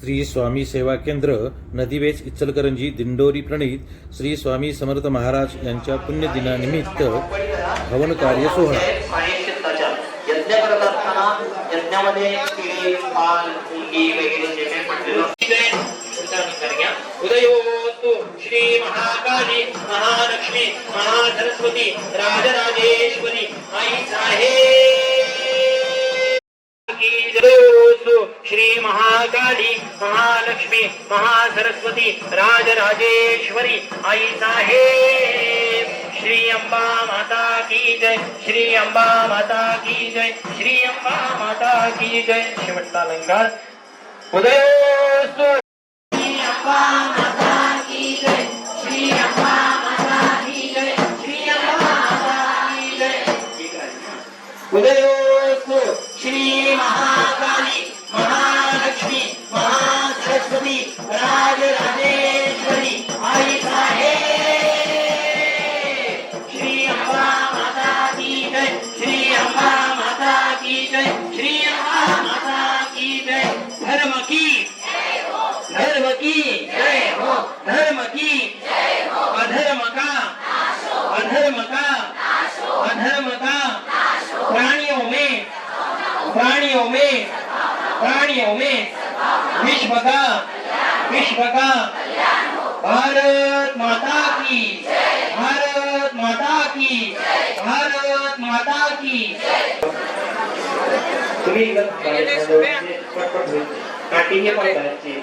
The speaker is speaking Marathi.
श्री स्वामी सेवा केंद्र नदीवेस इचलकरंजी दिंडोरी प्रणीत श्री स्वामी समर्थ महाराज यांच्या पुण्यदिनानिमित्त हवन कार्य सोहळा। यज्ञ करत असताना यज्ञामध्ये किडे पाल मुंगी वगैरे जे काही पडलेलं उदयोस्तु श्री महाकाली महालक्ष्मी महासरस्वती राजराजेश्वरी आई साहेब की जयोस्तु श्री महाकाली महालक्ष्मी महासरस्वती राजराजेश्वरी आई साहेब श्री अंबा माता की जय, श्री अंबा माता की जय, श्री अंबा माता की जय। शेवटचा अलंकार उदयोस्तु श्री अंबा माता की जय, श्री अंबा माता की जय, श्री अंबा माता की जय। उदयोस्तु श्री महाकाली महालक्ष्मी महासरस्वती राजराजेश्वरी आई साहेब श्री अंबा माता की जय, श्री अंबा माता की जय, श्री अंबा माता की जय। धर्म की जय हो, धर्म की जय हो, धर्म की जय हो। अधर्म का नाश हो, अधर्म का नाश हो, अधर्म का नाश हो। प्राणियों में विश्व का भारत माता की जय, भारत माता की जय, भारत माता की जय। तुम्ही काठी हे पाहिजे